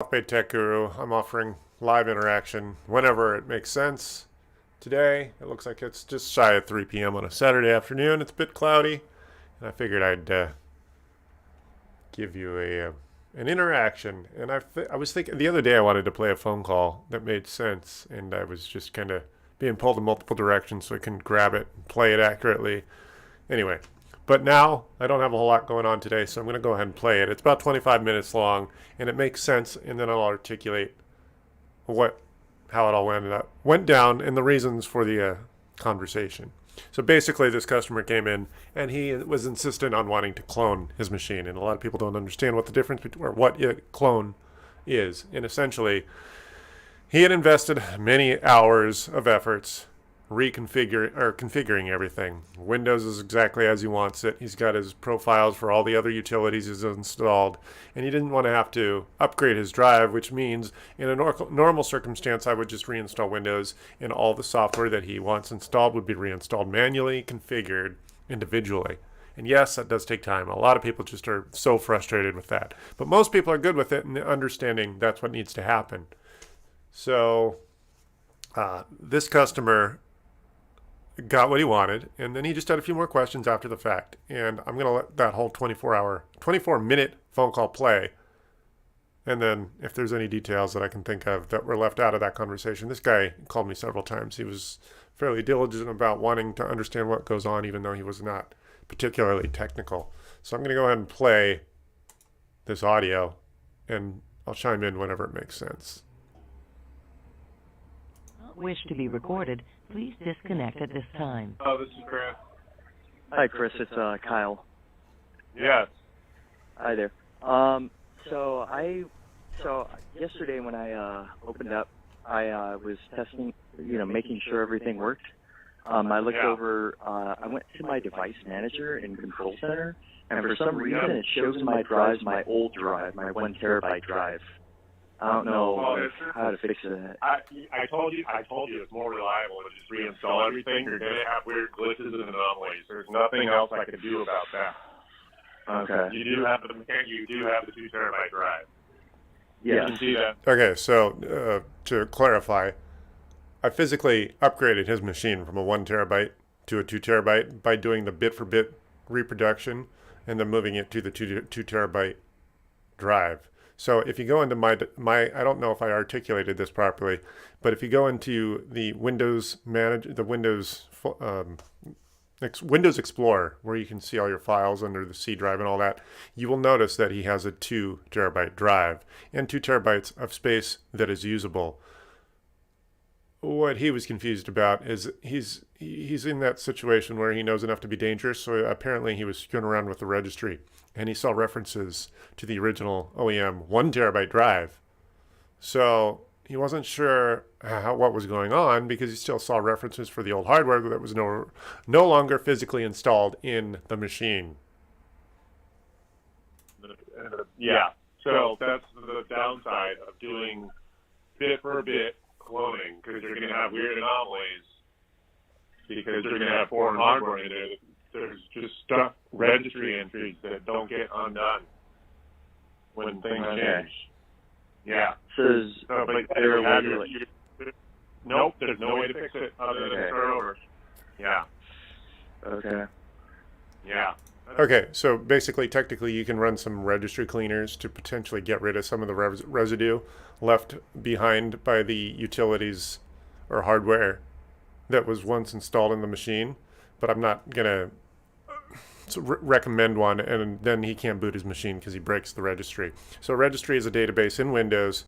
South Bay Tech Guru. I'm offering live interaction whenever it makes sense. Today, it looks like it's just shy of 3 p.m. on a Saturday afternoon. It's a bit cloudy, and I figured I'd give you an interaction. And I was thinking the other day I wanted to play a phone call that made sense, and I was just kind of being pulled in multiple directions so I can grab it and play it accurately. Anyway, but now I don't have a whole lot going on today, so I'm going to go ahead and play it. It's about 25 minutes long, and it makes sense, and then I'll articulate what how it all went down and the reasons for the conversation. So basically, this customer came in and he was insistent on wanting to clone his machine, and a lot of people don't understand what the difference between or what a clone is. And essentially, he had invested many hours of efforts configuring everything. Windows is exactly as he wants it. He's got his profiles for all the other utilities he's installed, and he didn't want to have to upgrade his drive, which means in a normal circumstance, I would just reinstall Windows, and all the software that he wants installed would be reinstalled manually, configured individually. And yes, that does take time. A lot of people just are so frustrated with that. But most people are good with it and understanding that's what needs to happen. So this customer got what he wanted, and then he just had a few more questions after the fact. And I'm going to let that whole 24-minute phone call play. And then if there's any details that I can think of that were left out of that conversation, this guy called me several times. He was fairly diligent about wanting to understand what goes on, even though he was not particularly technical. So I'm going to go ahead and play this audio, and I'll chime in whenever it makes sense. Wish to be recorded, please disconnect at this time. Oh, this is Chris. Hi, Chris. It's Kyle. Yes. Hi there. So yesterday when I opened up, I was testing, making sure everything worked. I looked over. I went to my device manager in Control Center, and for some reason it shows my drives, my old drive, my 1 terabyte drive. I don't know how to fix that. I told you it's more reliable to just reinstall everything. You're going to have weird glitches and anomalies. There's nothing else I can do about that. Okay. You do have the 2 terabyte drive. Yeah. You can see that. Okay, so to clarify, I physically upgraded his machine from a 1 terabyte to a 2 terabyte by doing the bit for bit reproduction and then moving it to the 2 terabyte drive. So if you go into my, I don't know if I articulated this properly, but if you go into the Windows Windows Explorer, where you can see all your files under the C drive and all that, you will notice that he has a 2 terabyte drive and 2 terabytes of space that is usable. What he was confused about is he's in that situation where he knows enough to be dangerous, so apparently he was screwing around with the registry, and he saw references to the original OEM 1 terabyte drive. So he wasn't sure what was going on because he still saw references for the old hardware that was no longer physically installed in the machine. Yeah. So that's the downside of doing bit for bit cloning, because you're going to have weird anomalies, because you're going to have foreign hardware in there. There's just stuck registry entries that don't get undone when things change. Yeah. Nope, there's no way to fix it other than start over. Yeah. Okay. Yeah. Okay, so basically, technically, you can run some registry cleaners to potentially get rid of some of the residue left behind by the utilities or hardware that was once installed in the machine. But I'm not going to recommend one, and then he can't boot his machine because he breaks the registry. So a registry is a database in Windows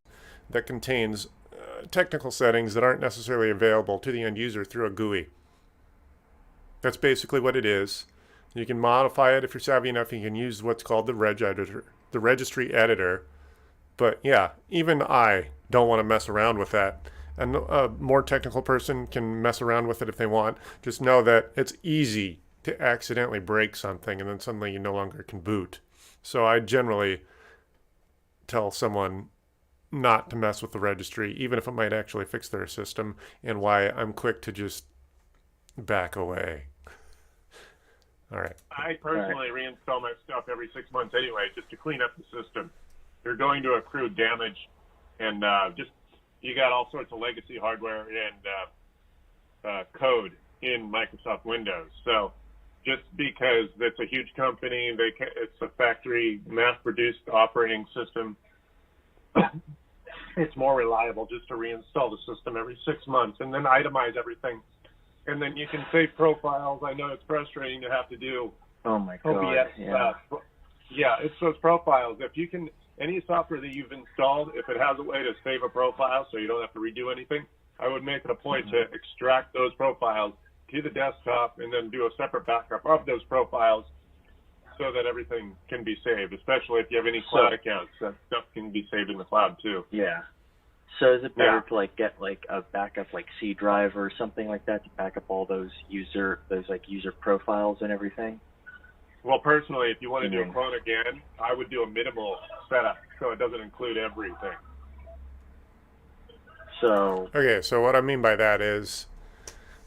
that contains technical settings that aren't necessarily available to the end user through a GUI. That's basically what it is. You can modify it if you're savvy enough. You can use what's called the reg editor, the registry editor. But yeah, even I don't want to mess around with that. And a more technical person can mess around with it if they want. Just know that it's easy to accidentally break something and then suddenly you no longer can boot. So I generally tell someone not to mess with the registry, even if it might actually fix their system, and why I'm quick to just back away. All right. I personally reinstall my stuff every 6 months anyway, just to clean up the system. You're going to accrue damage and just you got all sorts of legacy hardware and code in Microsoft Windows. So just because it's a huge company, it's a factory mass-produced operating system, it's more reliable just to reinstall the system every 6 months and then itemize everything. And then you can save profiles. I know it's frustrating to have to do Oh my God. OBS. Yeah. It's those profiles. If you can, any software that you've installed, if it has a way to save a profile so you don't have to redo anything, I would make it a point to extract those profiles to the desktop and then do a separate backup of those profiles so that everything can be saved, especially if you have any cloud accounts. That stuff can be saved in the cloud too. Yeah. So is it better to like get like a backup like C drive or something like that to back up all those user profiles and everything? Well, personally, if you want to do a clone again, I would do a minimal setup so it doesn't include everything. So Okay, so what I mean by that is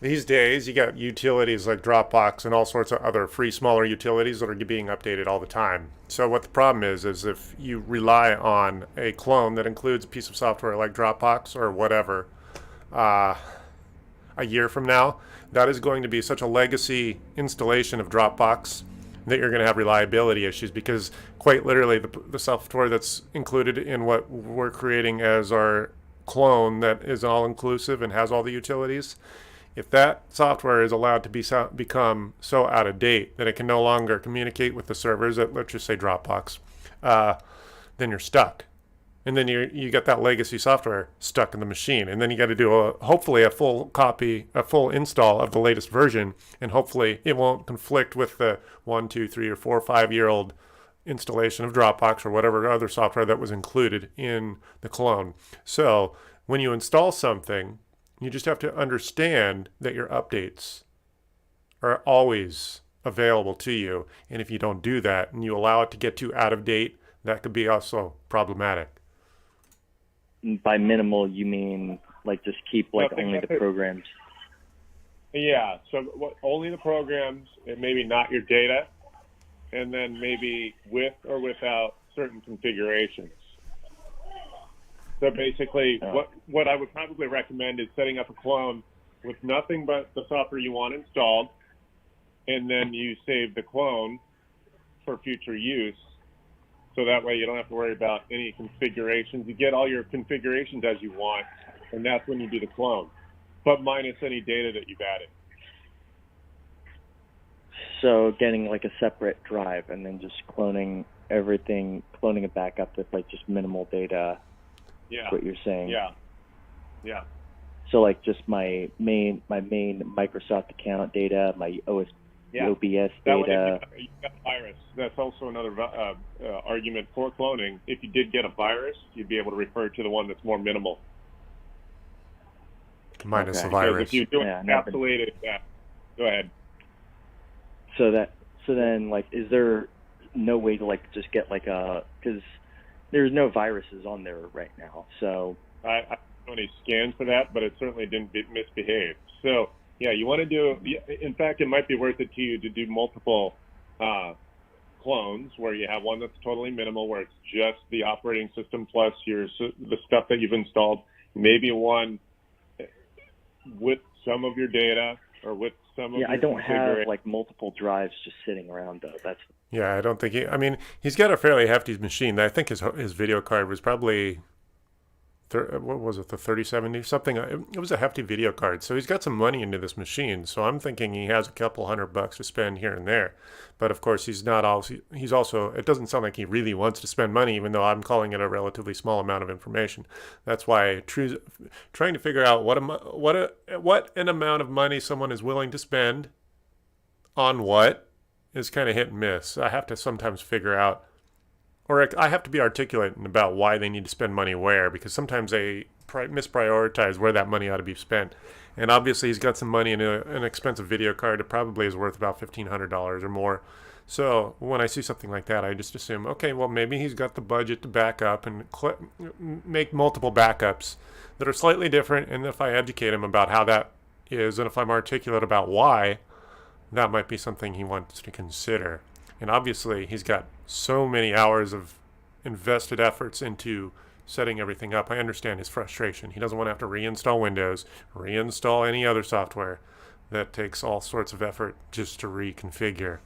these days you got utilities like Dropbox and all sorts of other free smaller utilities that are being updated all the time. So what the problem is if you rely on a clone that includes a piece of software like Dropbox or whatever, a year from now, that is going to be such a legacy installation of Dropbox that you're going to have reliability issues, because quite literally the software that's included in what we're creating as our clone that is all inclusive and has all the utilities, if that software is allowed to become so out of date that it can no longer communicate with the servers at, let's just say, Dropbox, then you're stuck. And then you get that legacy software stuck in the machine. And then you got to do hopefully a full install of the latest version. And hopefully it won't conflict with the 1, 2, 3, or 4, 5-year-old installation of Dropbox or whatever other software that was included in the clone. So when you install something, you just have to understand that your updates are always available to you. And if you don't do that and you allow it to get too out of date, that could be also problematic. by minimal, you mean like just keep like only the programs? Yeah, so only the programs, and maybe not your data, and then maybe with or without certain configurations. So basically, what I would probably recommend is setting up a clone with nothing but the software you want installed, and then you save the clone for future use. So that way you don't have to worry about any configurations. You get all your configurations as you want, and that's when you do the clone, but minus any data that you've added. So getting like a separate drive and then just cloning everything, cloning it back up with like just minimal data. Yeah. Is what you're saying. Yeah. Yeah. So like just my main Microsoft account data, my OBS That data. you got a virus. That's also another argument for cloning. If you did get a virus, you'd be able to refer to the one that's more minimal. Minus the Because virus. if you do encapsulated, go ahead. So then like, is there no way to like just get like because there's no viruses on there right now. So I don't know any scans for that, but it certainly didn't misbehave. So yeah, you want to do. In fact, it might be worth it to you to do multiple clones, where you have one that's totally minimal, where it's just the operating system plus the stuff that you've installed. Maybe one with some of your data or with some of your I don't have like multiple drives just sitting around though. That's Yeah, I don't think he's got a fairly hefty machine. I think his video card was probably, what was it, the 3070 something? It was a hefty video card. So he's got some money into this machine. So I'm thinking he has a couple $100 to spend here and there. But of course he's also, it doesn't sound like he really wants to spend money, even though I'm calling it a relatively small amount of information. That's why trying to figure out what an amount of money someone is willing to spend on what is kind of hit and miss. I have to sometimes figure out, or I have to be articulate about why they need to spend money where, because sometimes they misprioritize where that money ought to be spent. And obviously he's got some money in an expensive video card. It probably is worth about $1,500 or more. So when I see something like that, I just assume, okay, well, maybe he's got the budget to back up and make multiple backups that are slightly different. And if I educate him about how that is, and if I'm articulate about why, that might be something he wants to consider. And obviously he's got so many hours of invested efforts into setting everything up. I understand his frustration. He doesn't want to have to reinstall Windows, reinstall any other software. That takes all sorts of effort just to reconfigure.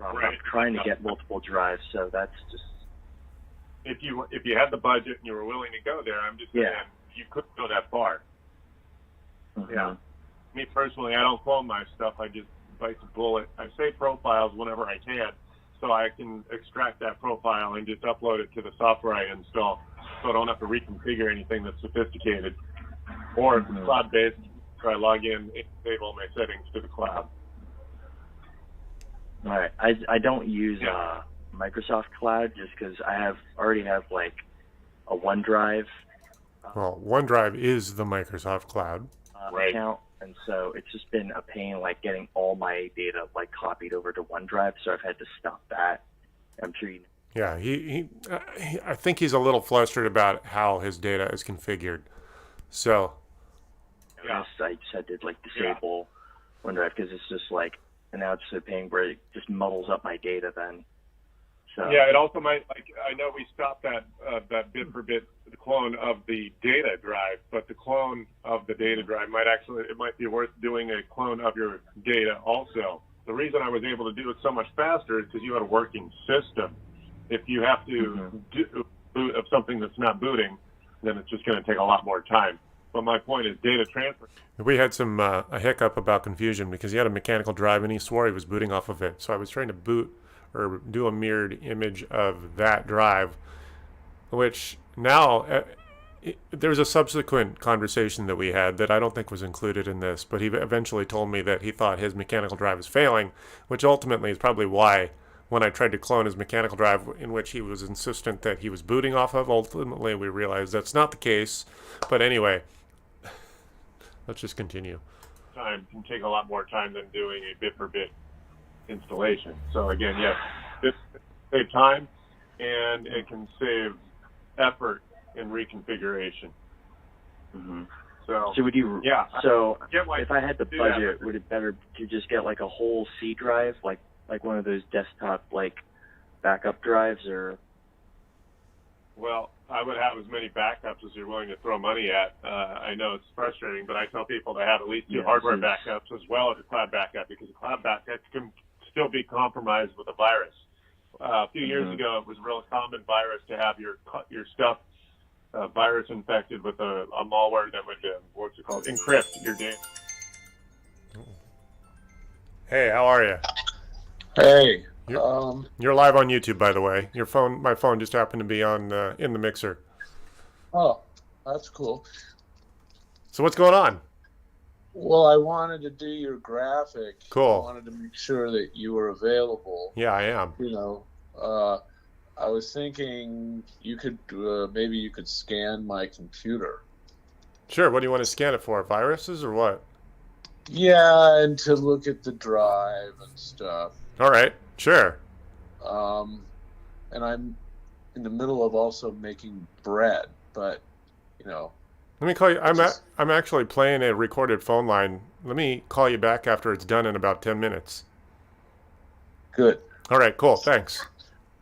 I'm trying to get multiple drives, so that's just. If you had the budget and you were willing to go there, I'm just saying you couldn't go that far. Mm-hmm. Yeah. Me personally, I don't clone my stuff. I just bite the bullet. I save profiles whenever I can, so I can extract that profile and just upload it to the software I install, so I don't have to reconfigure anything that's sophisticated. Or if it's cloud-based, so I log in and save all my settings to the cloud. All right. I don't use Microsoft Cloud just because I already have like a OneDrive. Well, OneDrive is the Microsoft Cloud. Account, and so it's just been a pain, like getting all my data like copied over to OneDrive. So I've had to stop that. I'm sure you. Yeah, I think he's a little flustered about how his data is configured. So. I just had to like disable OneDrive because it's just like, and now it's a pain where it just muddles up my data then. So. Yeah, it also might, like, I know we stopped that bit for bit clone of the data drive, but the clone of the data drive it might be worth doing a clone of your data also. The reason I was able to do it so much faster is because you had a working system. If you have to boot of something that's not booting, then it's just going to take a lot more time. But my point is data transfer. We had some a hiccup about Confusion because he had a mechanical drive and he swore he was booting off of it. So I was trying to boot or do a mirrored image of that drive, which now there's a subsequent conversation that we had that I don't think was included in this, but he eventually told me that he thought his mechanical drive was failing, which ultimately is probably why when I tried to clone his mechanical drive, in which he was insistent that he was booting off of, ultimately we realized that's not the case. But anyway, let's just continue. Time can take a lot more time than doing a bit for bit installation. So again, yes, this saves time and it can save effort in reconfiguration. Mm-hmm. So would you? Yeah. So I if I had the budget, would it better to just get like a whole C drive, like one of those desktop like backup drives, or? Well, I would have as many backups as you're willing to throw money at. I know it's frustrating, but I tell people to have at least two hardware backups as well as a cloud backup, because a cloud backup can still be compromised with a virus. A few years ago, it was a real common virus to have your stuff virus infected with a malware that would, encrypt your data. Hey, how are you? Hey. You're live on YouTube, by the way. My phone just happened to be on in the mixer. Oh, that's cool. So what's going on? Well, I wanted to do your graphic. Cool. I wanted to make sure that you were available. Yeah, I am. You know, I was thinking you could maybe you could scan my computer. Sure. What do you want to scan it for? Viruses or what? Yeah, and to look at the drive and stuff. All right. Sure. And I'm in the middle of also making bread, but you know. Let me call you. I'm actually playing a recorded phone line. Let me call you back after it's done in about 10 minutes. Good. All right. Cool. Thanks.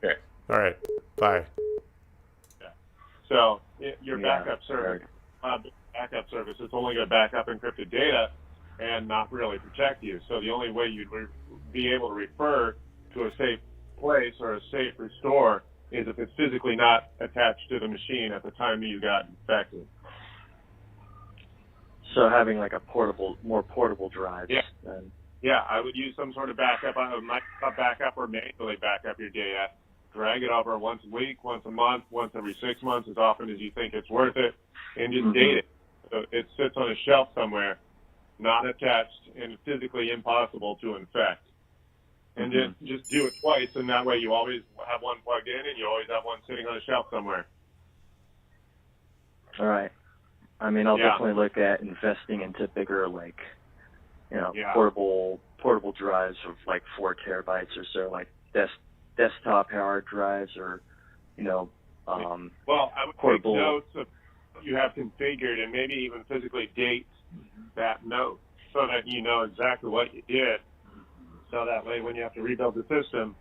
Okay. All right. Bye. Yeah. So your backup service, it's only going to back up encrypted data and not really protect you. So the only way you'd be able to refer to a safe place or a safe restore is if it's physically not attached to the machine at the time you got infected. So having like more portable drives. Yeah. Then. Yeah, I would use some sort of backup, Microsoft backup, or manually back up your data. Drag it over once a week, once a month, once every 6 months, as often as you think it's worth it, and just date it. So it sits on a shelf somewhere, not attached, and physically impossible to infect. And just do it twice, and that way you always have one plugged in, and you always have one sitting on a shelf somewhere. All right. I mean, I'll definitely look at investing into bigger, like, portable drives of like 4 terabytes or so, like desktop hard drives, or well, I would portable. take notes of what you have configured, and maybe even physically date that note so that you know exactly what you did. So that way, when you have to rebuild the system,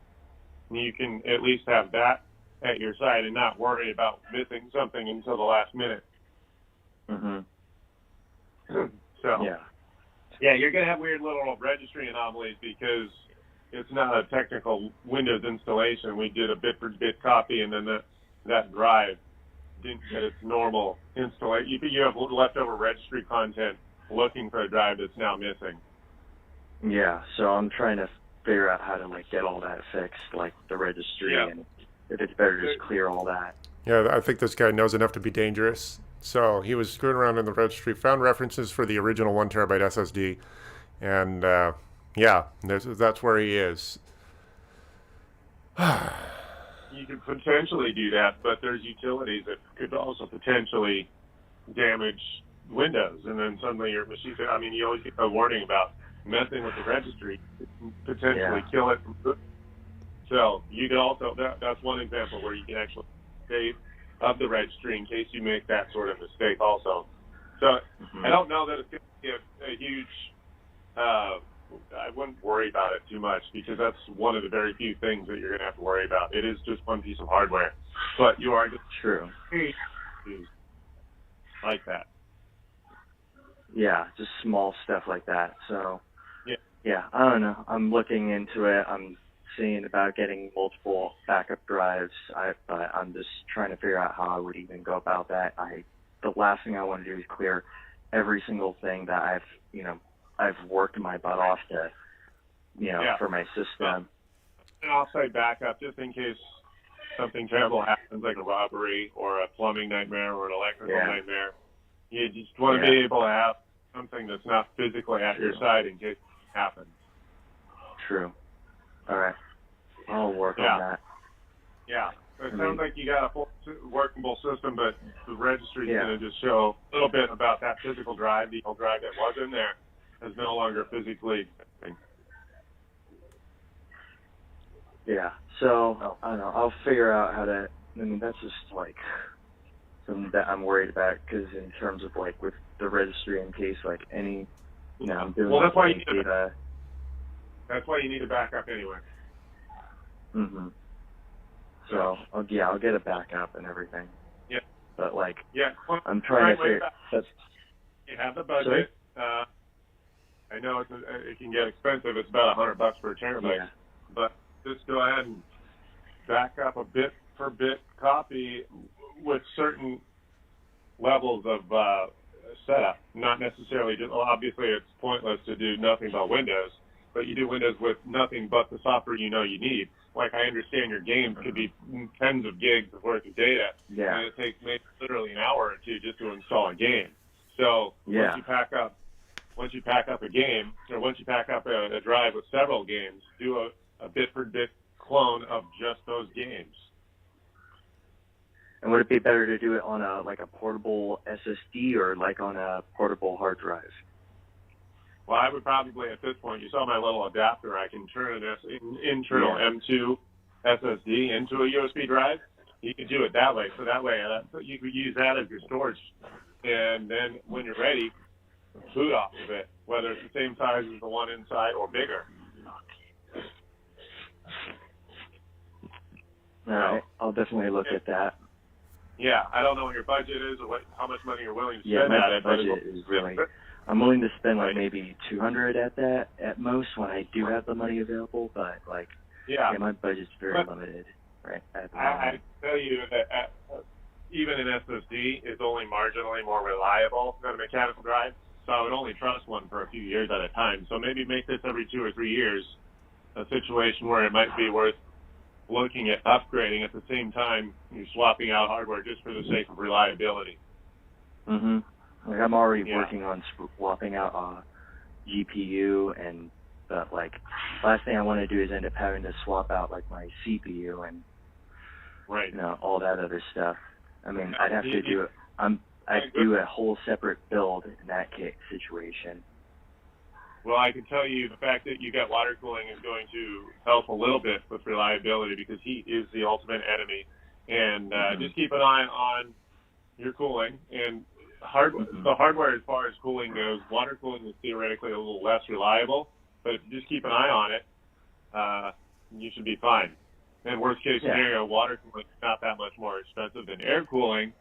you can at least have that at your site and not worry about missing something until the last minute. Mhm. So Yeah. yeah, you're going to have weird little registry anomalies because it's not a technical Windows installation. We did a bit-for-bit copy, and then that drive didn't get its normal installation. You have leftover registry content looking for a drive that's now missing. Yeah. So I'm trying to figure out how to like get all that fixed, like the registry, Yeah. and if it's better to just clear all that. Yeah, I think this guy knows enough to be dangerous. So he was screwing around in the registry, found references for the original 1 terabyte SSD, and yeah, that's where he is. You could potentially do that, but there's utilities that could also potentially damage Windows, and then suddenly your machine. I mean, you always get a warning about messing with the registry, potentially kill it from boot. So you could also that's one example where you can actually save of the registry in case you make that sort of mistake also. So I don't know that it's going to be a huge. I wouldn't worry about it too much because that's one of the very few things that you're going to have to worry about. It is just one piece of hardware, but you are just True. like that. Yeah, just small stuff like that. So Yeah. yeah, I don't know. I'm looking into it. I'm seeing about getting multiple backup drives. But I'm just trying to figure out how I would even go about that. The last thing I want to do is clear every single thing that I've worked my butt off to, for my system. And I'll say backup just in case something terrible happens, like a robbery or a plumbing nightmare or an electrical nightmare. You just want to be able to have something that's not physically at your side in case it happens. True. All right. I'll work on that. Yeah. It sounds like you got a full workable system, but the registry is going to just show a little bit about that physical drive. The old drive that was in there is no longer physically existing. Yeah. So, I don't know. I'll figure out how to, that's just like something that I'm worried about because in terms of like with the registry in case like any, I'm doing that's why you need data. That's why you need a backup anyway. Mm-hmm. So, I'll get a backup and everything. Yeah. But like, well, I'm trying to figure. You have the budget. I know it can get expensive. It's about $100 per terabyte. But just go ahead and back up a bit per bit copy with certain levels of setup. Not necessarily just obviously it's pointless to do nothing but Windows, but you do Windows with nothing but the software you need. Like I understand your games could be tens of gigs worth of data, and it takes maybe literally an hour or two just to install a game. So once you pack up a game, or once you pack up a drive with several games, do a bit-for-bit clone of just those games. And would it be better to do it on a portable SSD or like on a portable hard drive? Well, I would probably, at this point, you saw my little adapter. I can turn an internal M2 SSD into a USB drive. You can do it that way. So that way, you could use that as your storage. And then when you're ready, boot off of it, whether it's the same size as the one inside or bigger. All right. I'll definitely look at that. Yeah, I don't know what your budget is or how much money you're willing to spend my at it. budget is really... I'm willing to spend like maybe $200 at that at most when I do have the money available, but my budget's very limited right at the moment. I tell you that even an SSD is only marginally more reliable than a mechanical drive, so I would only trust one for a few years at a time. So maybe make this every 2 or 3 years a situation where it might be worth looking at upgrading at the same time you're swapping out hardware just for the sake of reliability. Mm-hmm. Like I'm already working on swapping out GPU, but last thing I want to do is end up having to swap out like my CPU and all that other stuff. I mean, I'd have to do it. I'd do a whole separate build in that situation. Well, I can tell you the fact that you got water cooling is going to help a little bit with reliability because heat is the ultimate enemy. And just keep an eye on your cooling and the hardware. As far as cooling goes, water cooling is theoretically a little less reliable, but if you just keep an eye on it, you should be fine. And worst case Yeah. scenario, water cooling is not that much more expensive than air cooling.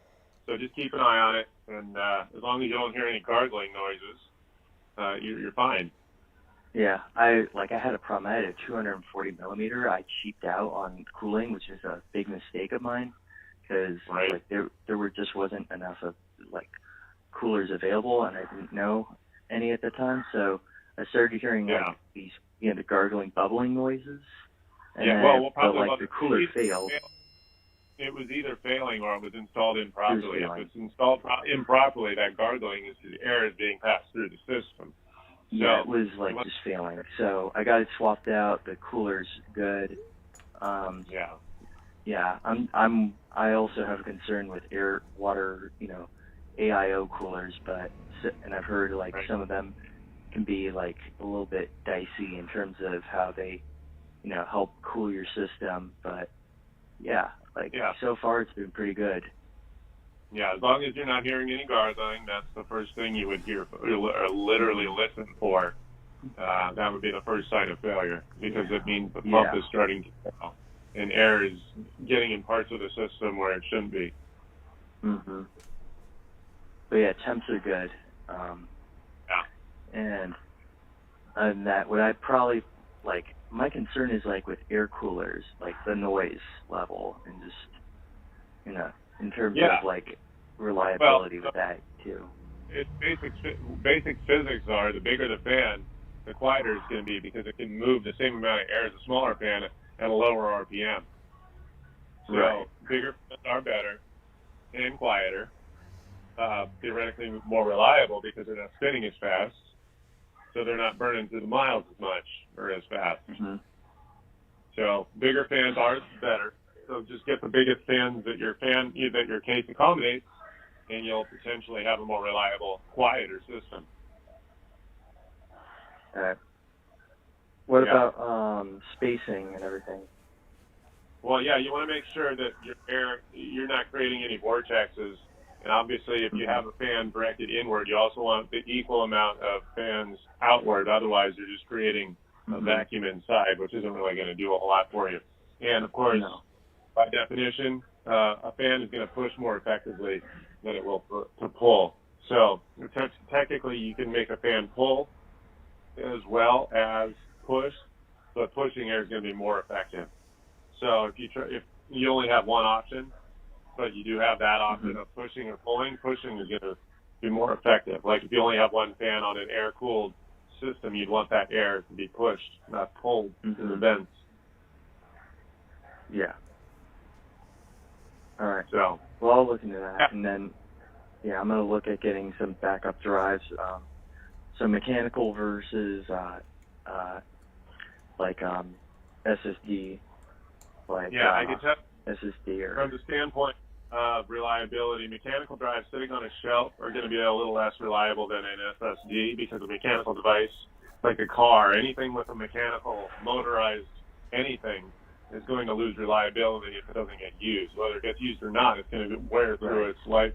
So just keep an eye on it, and as long as you don't hear any gargling noises, you're fine. Yeah, I had a problem. I had a 240 millimeter. I cheaped out on cooling, which is a big mistake of mine, because Right. like there just wasn't enough of like coolers available, and I didn't know any at the time. So I started hearing Yeah. like these the gargling, bubbling noises, and Yeah, then, well, we'll but probably like the cooler failed. It was either failing or it was installed improperly. If failing. it's installed improperly, that gargling is the air is being passed through the system. Yeah, So, it was like just failing. So I got it swapped out. The cooler's good. Yeah. Yeah, I also have a concern with air water, AIO coolers, and I've heard like Right. some of them can be like a little bit dicey in terms of how they, help cool your system. But yeah, Yeah. so far it's been pretty good. Yeah, as long as you're not hearing any gargling, that's the first thing you would hear or literally listen for. That would be the first sign of failure, because it means the pump Yeah. is starting to fail and air is getting in parts of the system where it shouldn't be. Mhm. But yeah, temps are good. Yeah. And that what I probably my concern is like with air coolers, like the noise level and just in terms Yeah. of like reliability Well, with that too. It's basic physics are the bigger the fan, the quieter it's going to be, because it can move the same amount of air as a smaller fan at a lower RPM. So Right. bigger fans are better and quieter, theoretically more reliable because they're not spinning as fast, so they're not burning through the miles as much or as fast. Mhm. So bigger fans are better. So just get the biggest fans that your case accommodates, and you'll potentially have a more reliable, quieter system. All right. What Yeah. about spacing and everything? Well, yeah, you want to make sure that you're not creating any vortexes. And obviously, if you have a fan directed inward, you also want the equal amount of fans outward. Otherwise, you're just creating a vacuum inside, which isn't really going to do a whole lot for you. And of course, No. by definition, a fan is going to push more effectively than it will to pull. So technically, you can make a fan pull as well as push, but pushing air is going to be more effective. So if you only have one option, but you do have that option of pushing or pulling, pushing is going to be more effective. Like if you only have one fan on an air-cooled system, you'd want that air to be pushed, not pulled to the vents. Yeah. All right. So, Well, I'll look into that, Yeah. and then I'm gonna look at getting some backup drives, so mechanical versus SSD, yeah, I can tell SSD or from the standpoint of reliability, mechanical drives sitting on a shelf are going to be a little less reliable than an SSD, because a mechanical device, like a car, anything with a mechanical motorized anything, is going to lose reliability if it doesn't get used. Whether it gets used or not, it's going to wear through its life,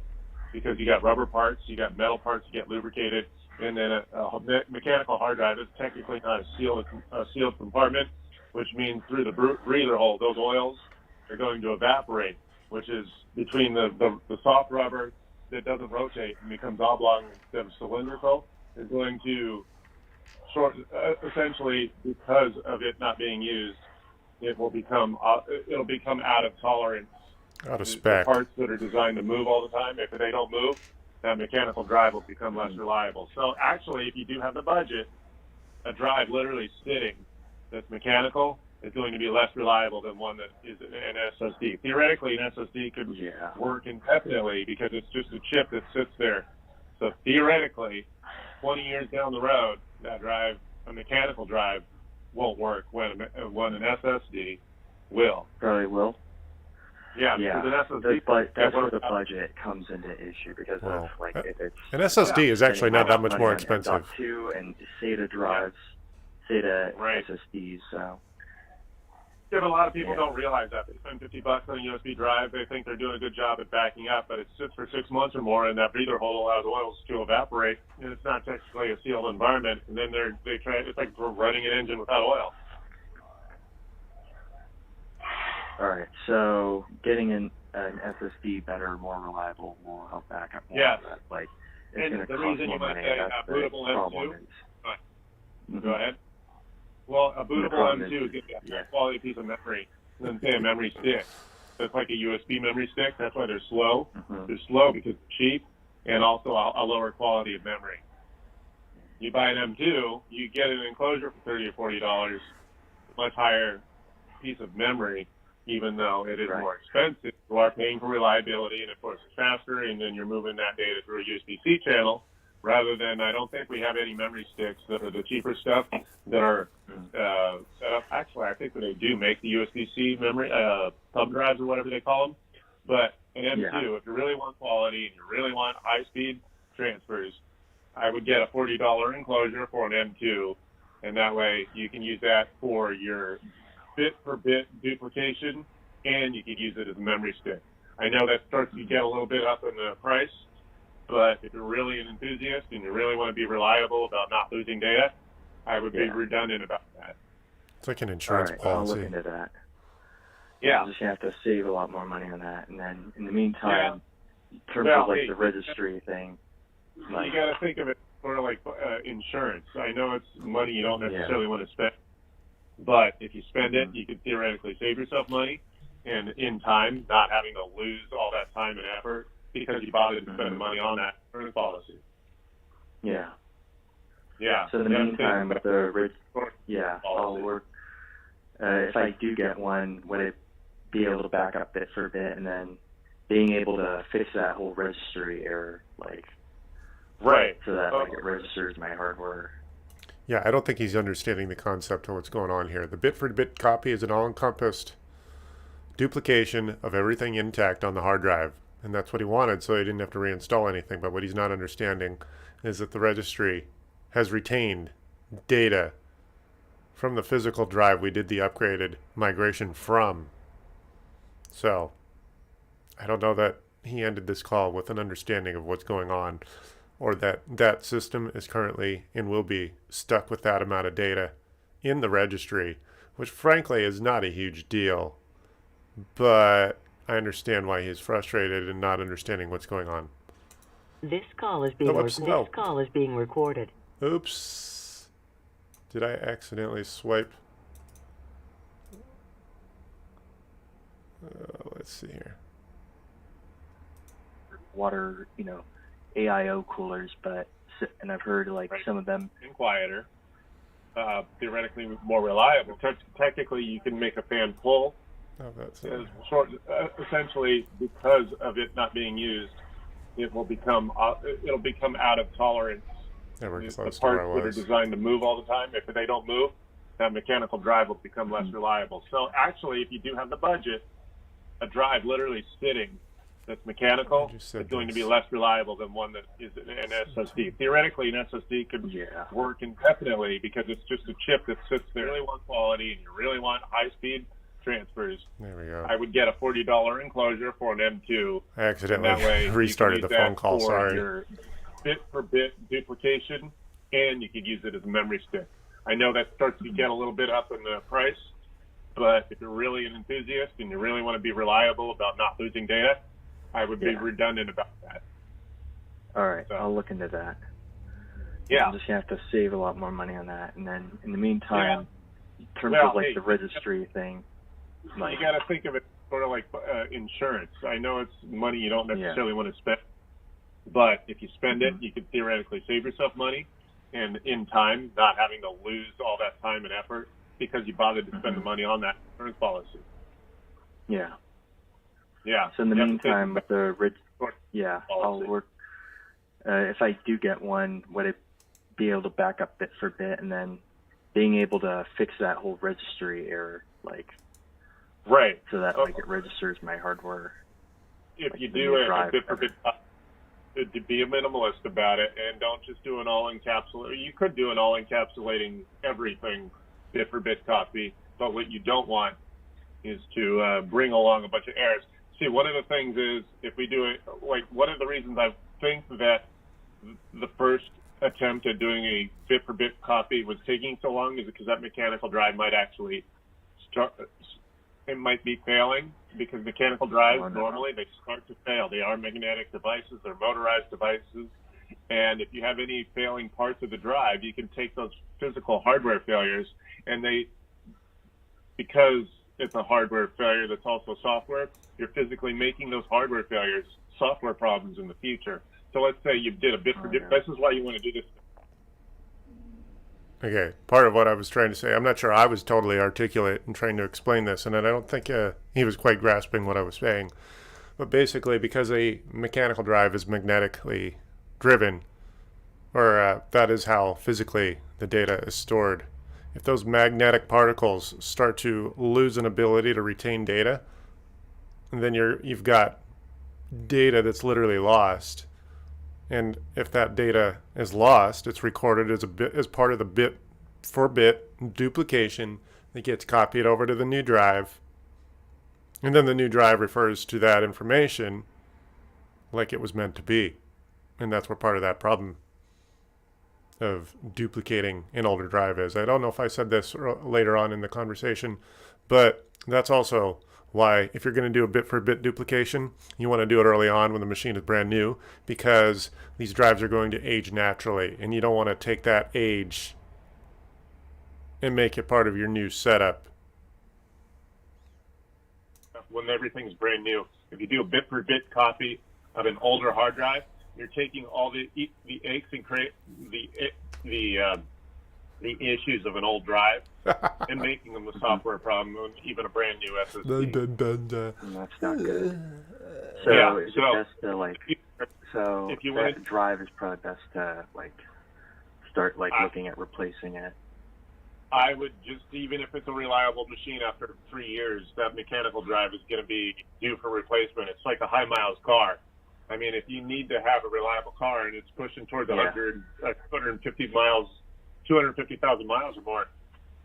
because you got rubber parts, you got metal parts that get lubricated, and then a mechanical hard drive is technically not a sealed compartment, which means through the breather hole, those oils are going to evaporate, which is between the soft rubber that doesn't rotate and becomes oblong instead of cylindrical, is going to essentially, because of it not being used, it'll become out of tolerance. Out of The spec. parts that are designed to move all the time, if they don't move, that mechanical drive will become less reliable. So actually, if you do have the budget, a drive literally sitting that's mechanical is going to be less reliable than one that is an SSD. Theoretically, an SSD could work indefinitely because it's just a chip that sits there. So theoretically, 20 years down the road, that drive, a mechanical drive, won't work when an SSD will. probably will. Yeah, Yeah, because an SSD that's where the budget comes into issue, because Well, of if it's An SSD is actually not that much more expensive. M.2 and SATA drives, SATA Right. SSDs. So Yeah, but a lot of people don't realize that. They spend $50 on a USB drive. They think they're doing a good job at backing up, but it sits for 6 months or more, and that breather hole allows oils to evaporate, and it's not technically a sealed environment. And then it's like running an engine without oil. All right. So getting an SSD better, more reliable, will help back up more. Yes. Of that. Like it's And going to the cost reason more you might money. say That's the bootable problem. M2. Is, Go ahead. Well, a The bootable problem M2 is- is a yeah. quality piece of memory than say a memory stick. So it's like a USB memory stick. That's why they're slow. Mhm. They're slow because they're cheap and also a lower quality of memory. You buy an M2, you get an enclosure for $30 or $40, much higher piece of memory, even though it is Right. more expensive. You are paying for reliability, and of course it's faster, and then you're moving that data through a USB-C channel, rather than, I don't think we have any memory sticks that are the cheaper stuff that are set up. Actually, I think that they do make the USB-C memory, thumb drives or whatever they call them. But an M2, Yeah. if you really want quality and you really want high-speed transfers, I would get a $40 enclosure for an M2, and that way you can use that for your bit-for-bit duplication, and you could use it as a memory stick. I know that starts to get a little bit up in the price, but if you're really an enthusiast and you really want to be reliable about not losing data, I would be Yeah. redundant about that. It's like an All insurance right. I'll look policy. into that. Yeah. I'm just going to have to save a lot more money on that. And then in the meantime, in terms Well, of like hey, the registry thing, like, You got to think of it sort of like insurance. I know it's money you don't necessarily want to spend, but if you spend it, you could theoretically save yourself money, and in time, not having to lose all that time and effort because you bothered to spend the money on that insurance policy. yeah. Yeah. So in the That's meantime, it. with the I'll Policy. work. If I do get one, would it be able to back up bit for bit, and then being able to fix that whole registry error, like Right. so that like it registers my hardware? Yeah, I don't think he's understanding the concept of what's going on here. The bit-for-bit copy is an all-encompassed duplication of everything intact on the hard drive. And that's what he wanted, so he didn't have to reinstall anything. But what he's not understanding is that the registry has retained data from the physical drive we did the upgraded migration from. So I don't know that he ended this call with an understanding of what's going on, or that that system is currently and will be stuck with that amount of data in the registry, which frankly is not a huge deal. But I understand why he's frustrated and not understanding what's going on. This call is being whoops, no. This call is being recorded. Oops. Did I accidentally swipe? Let's see here. Water, AIO coolers, and I've heard like some of them. And quieter, theoretically more reliable. Technically, you can make a fan pull. Oh, that's Essentially, because of it not being used, it'll become out of tolerance. never The close parts to where that I are was. designed to move all the time, if they don't move, that mechanical drive will become less reliable. So actually, if you do have the budget, a drive literally sitting that's mechanical You is said going to be this. less reliable than one that is an SSD. Theoretically, an SSD could Yeah. work indefinitely because it's just a chip that sits there. You really want quality and you really want high-speed transfers. There we go. I would get a $40 enclosure for an M2. I accidentally And that way restarted you the can use phone that call. for Sorry. your bit-for-bit duplication, and you could use it as a memory stick. I know that starts to get a little bit up in the price, but if you're really an enthusiast and you really want to be reliable about not losing data, I would be Yeah. redundant about that. All right, So- I'll look into that. Yeah. I'm just gonna have to save a lot more money on that, and then in the meantime, in terms Well, of like hey, the registry thing, You got to think of it sort of like insurance. I know it's money you don't necessarily want to spend, but if you spend it, you could theoretically save yourself money, and in time, not having to lose all that time and effort because you bothered to spend the money on that insurance policy. yeah. Yeah. So in the You have to think meantime, with the about- I'll policy. work. If I do get one, would it be able to back up bit for bit, and then being able to fix that whole registry error, like Right. so that like it registers my hardware? If like you the do new a drive bit for bit, to be a minimalist about it, and don't just do an all encapsulating. You could do an all encapsulating everything bit for bit copy, but what you don't want is to bring along a bunch of errors. See, one of the things is if we do it, like one of the reasons I think that the first attempt at doing a bit for bit copy was taking so long is because that mechanical drive might actually it might be failing because mechanical drives Oh, no. normally they start to fail. They are magnetic devices, they're motorized devices, and if you have any failing parts of the drive, you can take those physical hardware failures, and because it's a hardware failure that's also software, you're physically making those hardware failures software problems in the future. So let's say you did a bit for bit. This is why you want to do this. Okay, part of what I was trying to say, I'm not sure I was totally articulate in trying to explain this, and I don't think he was quite grasping what I was saying. But basically, because a mechanical drive is magnetically driven, or that is how physically the data is stored, if those magnetic particles start to lose an ability to retain data, then you've got data that's literally lost. And if that data is lost, it's recorded as part of the bit for bit duplication that gets copied over to the new drive. And then the new drive refers to that information like it was meant to be. And that's what part of that problem of duplicating an older drive is. I don't know if I said this later on in the conversation, but that's also why if you're going to do a bit for bit duplication, you want to do it early on when the machine is brand new, because these drives are going to age naturally, and you don't want to take that age and make it part of your new setup. When everything's brand new, if you do a bit for bit copy of an older hard drive, you're taking all the aches and the issues of an old drive and making them a software problem, and even a brand new SSD. And that's not good. So Yeah, is so- it best to like? So if you that wanna- drive is probably best to like start like I- looking at replacing it. I would just, even if it's a reliable machine after 3 years, that mechanical drive is going to be due for replacement. It's like a high miles car. I mean, if you need to have a reliable car and it's pushing towards 250 miles, 250,000 miles or more,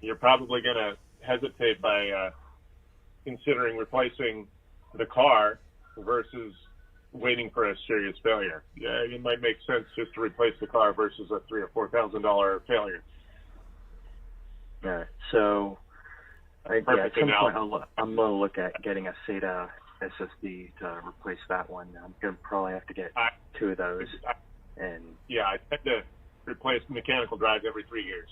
you're probably going to hesitate by considering replacing the car versus waiting for a serious failure. Yeah, it might make sense just to replace the car versus a $3,000 or $4,000 failure. Yeah. So at Perfect some analogy. point I'm gonna look at getting a SATA SSD to replace that one. I'm gonna probably have to get two of those. And Yeah, I tend to replace mechanical drives every 3 years.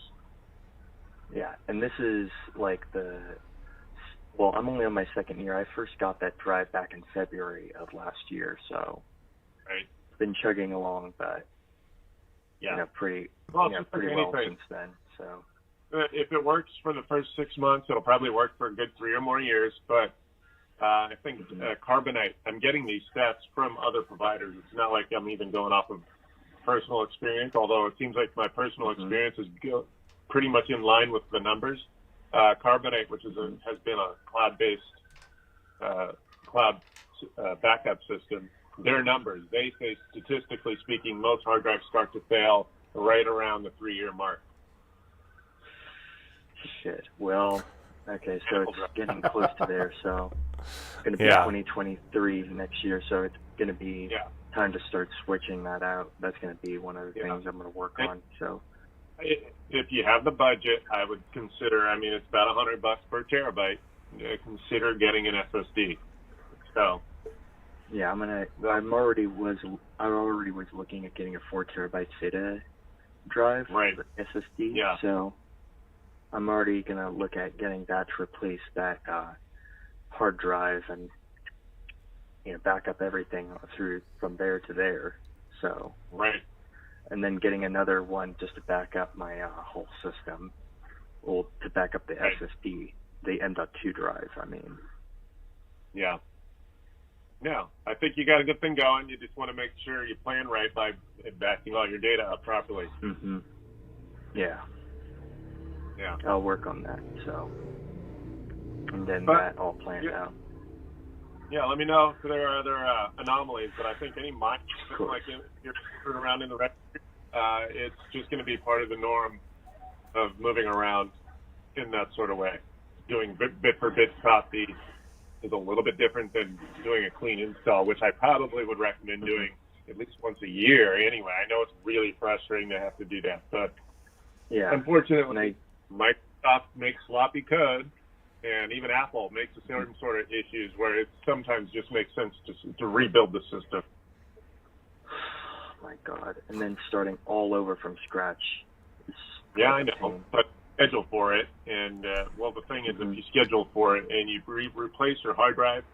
yeah, and this is like well, I'm only on my second year. I first got that drive back in February of last year, so Right. it's been chugging along, but Yeah. pretty Well, it's pretty like well anything. since then. So If it works for the first 6 months, it'll probably work for a good 3 or more years. But I think Carbonite, I'm getting these stats from other providers. It's not like I'm even going off of personal experience, although it seems like my personal experience is pretty much in line with the numbers. Carbonite, which has been a cloud-based cloud backup system, their numbers, they say statistically speaking, most hard drives start to fail right around the 3-year mark. shit. Well, okay, so it's getting close to there. So it's going to be Yeah. 2023 next year. So it's going to be Yeah. time to start switching that out. That's going to be one of the things I'm going to work on. So If you have the budget, I would consider, I mean, it's about $100 per terabyte. Consider getting an SSD. So, yeah, I already was looking at getting a 4 terabyte SATA drive, Right. SSD. Yeah. So I'm already going to look at getting that to replace that hard drive and back up everything through from there to there. So, right. and then getting another one just to back up my whole system, or to back up the Right. SSD, the M.2 drive. I mean, Yeah. No, I think you got a good thing going. You just want to make sure you plan right by backing all your data up properly. yeah, Yeah. I'll work on that. So, and then But- that all planned out. Yeah, let me know if there are other anomalies, but I think any mine, Cool. like if you're screwing around in the registry, it's just going to be part of the norm of moving around in that sort of way. Doing bit for bit copy is a little bit different than doing a clean install, which I probably would recommend doing at least once a year anyway. I know it's really frustrating to have to do that, but Yeah, unfortunately, and Microsoft makes sloppy code, and even Apple makes the same sort of issues where it sometimes just makes sense to rebuild the system. My God. And then starting all over from scratch. Yeah, I know, but schedule for it. And, well, the thing is, if you schedule for it and you replace your hard drive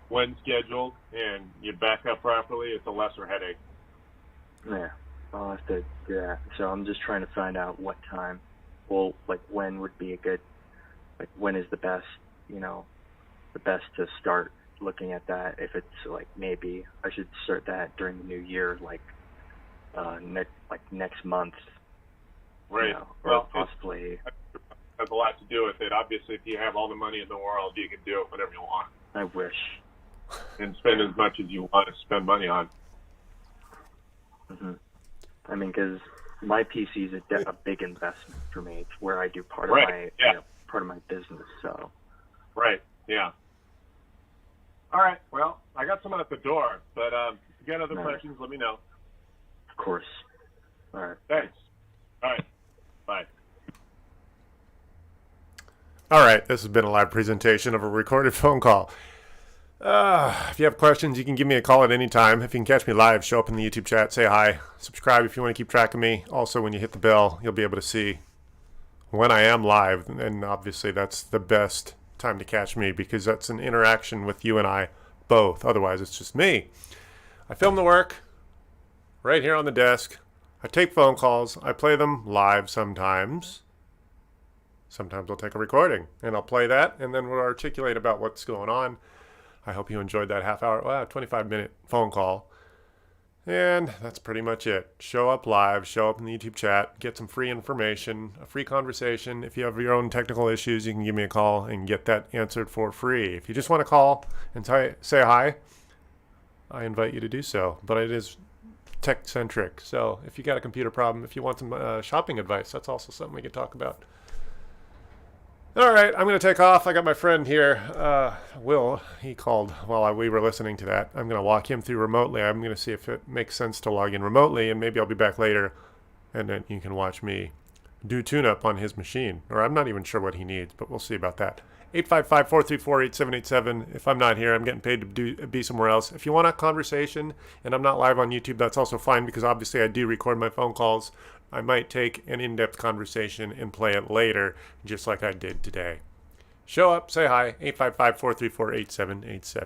when scheduled and you back up properly, it's a lesser headache. Yeah. I'll have to, yeah. So I'm just trying to find out what time, well, like when would be a good, like when is the best, the best to start looking at that. If it's like maybe I should start that during the new year, like next month. Right. Or Well, possibly. It has a lot to do with it. Obviously, if you have all the money in the world, you can do it whenever you want I wish. and spend as much as you want to spend money on. Hmm. I mean, because my PC is a big investment for me. It's where I do part Right, of my yeah. part of my business. So. Right. Yeah. All right. Well, I got someone at the door, but if you got other No. questions, let me know. Of course. All right. Thanks. All right. Bye. All right, this has been a live presentation of a recorded phone call. If you have questions, you can give me a call at any time. If you can catch me live, show up in the YouTube chat, say hi, subscribe if you want to keep track of me. Also, when you hit the bell, you'll be able to see when I am live, and obviously that's the best time to catch me because that's an interaction with you and I both. Otherwise, it's just me. I film the work right here on the desk. I take phone calls. I play them live sometimes. Sometimes I'll take a recording and I'll play that and then we'll articulate about what's going on. I hope you enjoyed that 25-minute phone call. And that's pretty much it. Show up live, show up in the YouTube chat, get some free information, a free conversation. If you have your own technical issues, you can give me a call and get that answered for free. If you just want to call and say hi, I invite you to do so. But it is tech-centric. So if you got a computer problem, if you want some shopping advice, that's also something we could talk about. All right, I'm going to take off. I got my friend here, Will. He called while we were listening to that. I'm going to walk him through remotely. I'm going to see if it makes sense to log in remotely, and maybe I'll be back later, and then you can watch me do tune-up on his machine. Or I'm not even sure what he needs, but we'll see about that. 855-434-8787. If I'm not here, I'm getting paid to be somewhere else. If you want a conversation and I'm not live on YouTube, that's also fine because obviously I do record my phone calls. I might take an in-depth conversation and play it later, just like I did today. Show up, say hi, 855-434-8787.